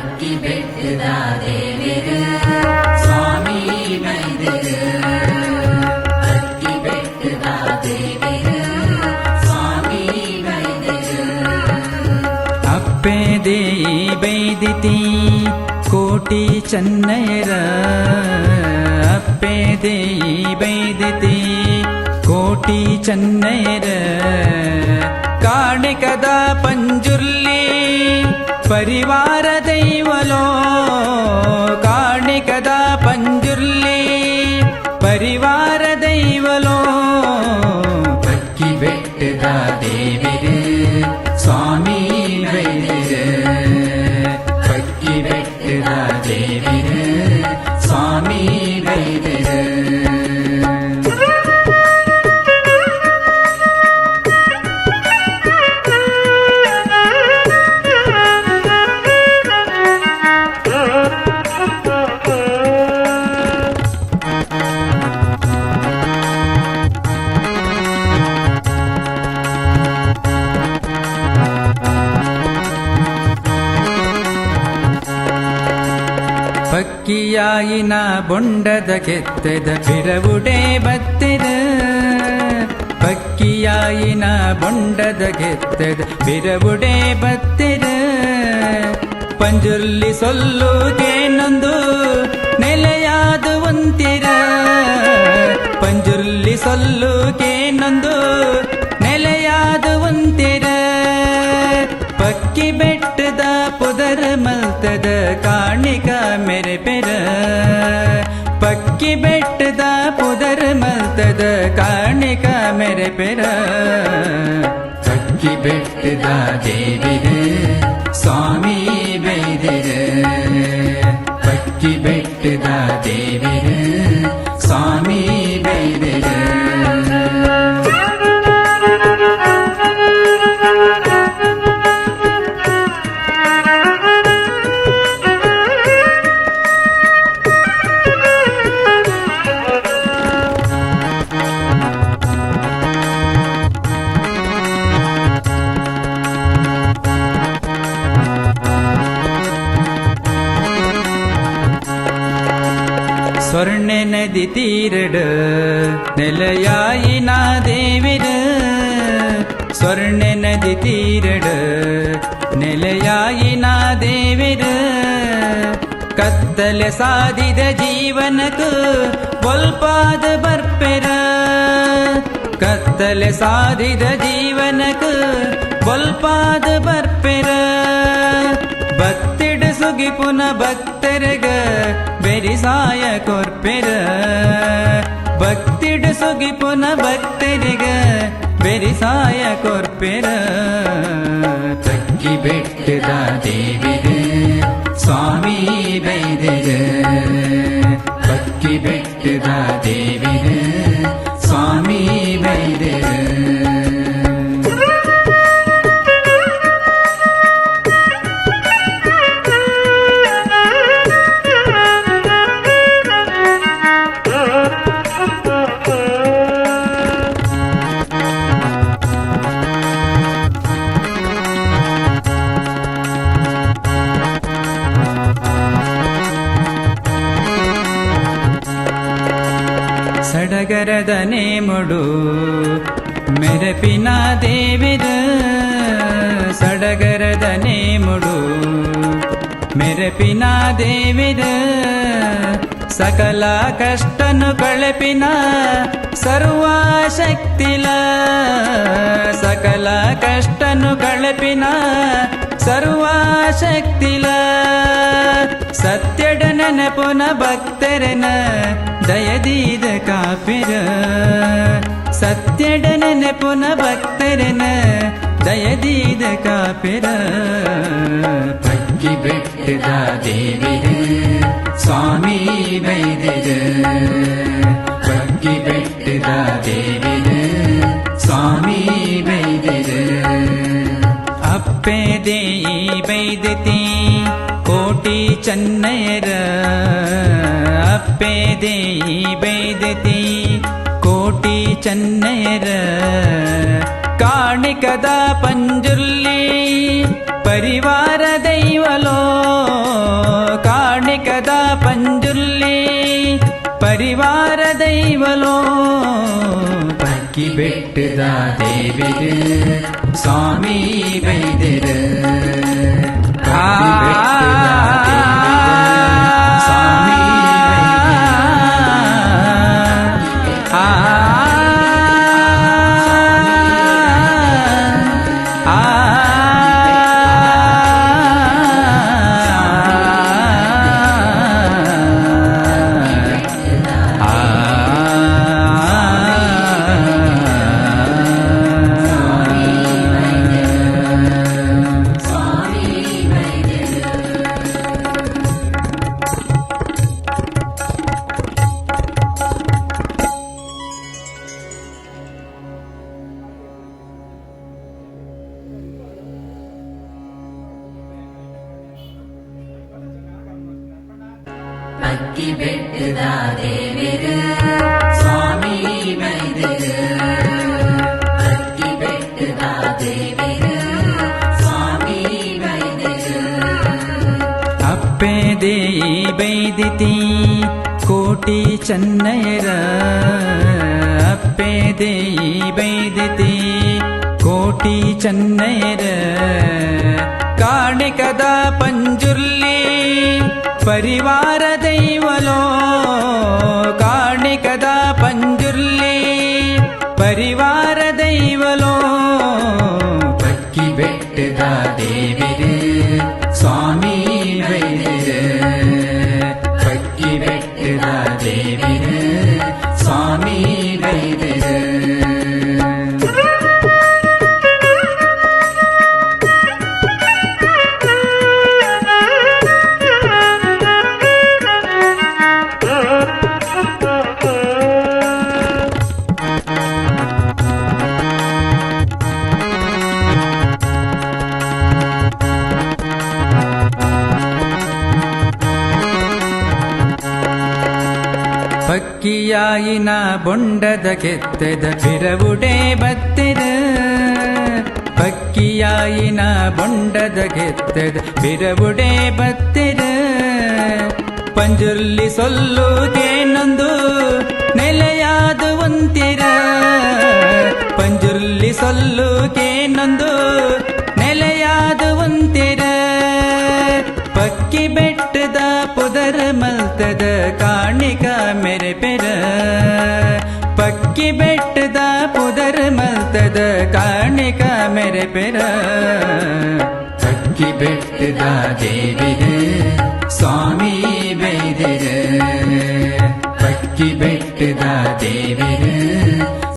ಪಕ್ಕಿ ಬೆಟ್ಟದ ದೇವಿರು ಸ್ವಾಮಿ ಬೈದರು ಪಕ್ಕಿ ಬೆಟ್ಟದ ದೇವಿರು ಸ್ವಾಮಿ ಬೈದರು ಅಪ್ಪೆ ದೇಯಿ ಬೈದಿತಿ ಕೋಟಿ ಚೆನ್ನೈರ ಅಪ್ಪೆ ದೇಯಿ ಬೈದಿತಿ ಕೋಟಿ ಚೆನ್ನೈರ ಕಾಣಿಕದ ಪಂಜುರ್ಲಿ ಪರಿವಾರ ದೈವಲೋ ಕಾಣಿಕದ ಪಂಜುರ್ಲಿ ಪರಿವಾರ ದೈವಲೋ ಪಕ್ಕಿ ಬೆಟ್ಟದ ದೇವಿರು ಸ್ವಾಮಿ ಬೈದರು ಪಕ್ಕಿ ಬೆಟ್ಟದ ದೇವಿರು ಸ್ವಾಮಿ ಬೈದರು ಪಕ್ಕಿಯಾಯಿನ ಬೊಂಡದ ಕೆತ್ತದ ಬಿರವುಡೆ ಬತ್ತಿರ ಪಕ್ಕಿಯಾಯಿನ ಬೊಂಡದ ಕೆತ್ತದ ಬಿರವುಡೆ ಬತ್ತಿರ ಪಂಜುರ್ಲಿ ಸೊಲ್ಲುಗೇನೊಂದು ನೆಲೆಯಾದು ಒಂತಿರ ಪಂಜುರ್ಲಿ ಸೊಲ್ಲುಗೇನೊಂದು ನೆಲೆಯಾದು ಒಂತಿರ ಪಕ್ಕಿ ಬೆಟ್ಟದ ಪುದರ ಮಲ್ತದ ಕಾಣಿಕ ಮೆರೆಪೆರ ಪಕ್ಕಿ ಬೆಟ್ಟದ ಪುದರ ಮಲ್ತದ ಕಾಣಿಕ ಮೆರೆಪೆರ ಪಕ್ಕಿ ಬೆಟ್ಟದ ದೇವಿರು ಸ್ವಾಮಿ ಬೈದರು ಪಕ್ಕಿ ಬೆಟ್ಟದ ದೇವಿರು ಸ್ವಾಮಿ ಬೈದರು ಸ್ವರ್ಣ ನದಿ ತೀರಡ ನೆಲೆಯಾಯಿನ ದೇವಿರ ಸ್ವರ್ಣ ನದಿ ತೀರಡ ನೆಲೆಯಾಯಿನ ದೇವಿರ ಕತ್ತಲೆ ಸಾಧಿದ ಜೀವನಕ್ಕೂ ಬೊಲ್ಪಾದ ಬರ್ಪೆರ ಕತ್ತಲೆ ಸಾಧಿದ ಜೀವನಕ್ಕೂ ಬೊಲ್ಪಾದ ಬರ್ಪೆರ ಭಕ್ತಿಡ ಸುಗಿ ಪುನ ಭಕ್ತರಗ ಬೆರಿಸಾಯ ಕೊರ್ಪೆರ ಭಕ್ತಿಡ ಸುಗಿ ಪುನ ಭಕ್ತರಿಗ ಬೆರಿಸಾಯ ಕೊರ್ಪೆರ ಪಕ್ಕಿ ಬೆಟ್ಟದ ದೇವಿರು ಸ್ವಾಮಿ ಬೈದರು ಪಕ್ಕಿ ಬೆಟ್ಟದ ದೇವಿರು ಸ್ವಾಮಿ ಬೈದರು ಸಡಗರದ ನೇಮುಡು ಮೆರಪಿನ ದೇವಿರ ಸಡಗರದ ನೇಮುಡು ಮೆರಪಿನ ದೇವಿರ ಸಕಲ ಕಷ್ಟನು ಕಳಪಿನ ಸರ್ವಶಕ್ತಿಲ ಸಕಲ ಕಷ್ಟನು ಕಳಪಿನ ಸರ್ವಶಕ್ತಿಲ ಸತ್ಯಡ ನೆನಪುನ ಭಕ್ತರನ ದಯದೀದ ಕಾಪಿರ ಸತ್ಯಡ ನೆನಪುನ ಭಕ್ತರನ ದಯದೀದ ಕಾಪಿರ ಪಕ್ಕಿ ಬೆಟ್ಟದ ದೇವಿರು ಸ್ವಾಮಿ ಬೈದರು ಪಕ್ಕಿ ಬೆಟ್ಟದ ದೇವಿರು ಸ್ವಾಮಿ ಬೈದರು ಅಪ್ಪೆ ದೇಯಿ ಬೈದತಿ ಕೋಟಿ ಚೆನ್ನೈರ ಅಪ್ಪೆ ದೇಯಿ ಬೈದತಿ ಕೋಟಿ ಚೆನ್ನೈರ ಕಾಣಿಕದ ಪಂಜುರ್ಲಿ ಪರಿವಾರ ದೈವಲೋ ಬೆಟ್ಟದ ದೇವಿರು ಸ್ವಾಮಿ ಬೈದಿರು ಕಕ್ಕಿ ಬೆಟ್ಟದ ದೇವಿರು ಸ್ವಾಮಿ ಅಕ್ಕಿ ಬೆಟ್ಟದ ದೇವಿರು ಸ್ವಾಮಿ ಬೈದಿರು ಅಕ್ಕಿ ಬೆಟ್ಟದ ದೇವಿರು ಸ್ವಾಮಿ ಬೈದಿರು ಅಪ್ಪೆ ದೇಯಿ ಬೈದಿತಿ ಕೋಟಿ ಚೆನ್ನಯರ ಅಪ್ಪೆ ದೇಯಿ ಬೈದಿತಿ ಕೋಟಿ ಚೆನ್ನಯರ ಕಾಣಿಕದ ಪಂಜುರ್ಲಿ ಪರಿವಾರ ದೈವಲೋ ಕಾಣಿಕದ ಪಂಜುರ್ಲಿ ಪರಿವಾರ ದೈವಲೋ ಕಕ್ಕಿ ಬೆಟ್ಟದ ದೇವಿರು ಸ್ವಾಮಿ ಬೈದಿರು ಕಕ್ಕಿ ಬೆಟ್ಟದ ದೇವಿರು ಸ್ವಾಮಿ ಬೈದಿರು ಪಕ್ಕಿಯಾಯಿನ ಬೊಂಡದ ಕೆತ್ತದ ಬಿರವುಡೆ ಬತ್ತಿರ ಪಕ್ಕಿಯಾಯಿನ ಬೊಂಡದ ಕೆತ್ತದ ಬಿರವುಡೆ ಬತ್ತಿರ ಪಂಜುರ್ಲಿ ಸೊಲ್ಲುಗೇನೊಂದು ನೆಲೆಯಾದ ಒಂತಿರ ಪಂಜುರ್ಲಿ ಸೊಲ್ಲುಗೇನೊಂದು ನೆಲೆಯಾದ ಒಂತಿರ ಪಕ್ಕಿ ಬೆಟ್ಟದ ಪುದರ ಮಲ್ತದ ಕಾಣಿಕ ಮೆರೆ ಪೆರ ಪಕ್ಕಿ ಬೆಟ್ಟದ ಪುದರ ಮಲ್ತದ ಕಾಣಿಕ ಮೆರೆ ಪೆರ ಕಕ್ಕಿ ಬೆಟ್ಟದ ದೇವಿರು ಸ್ವಾಮಿ ಬೈದಿರು ಕಕ್ಕಿ ಬೆಟ್ಟದ ದೇವಿರು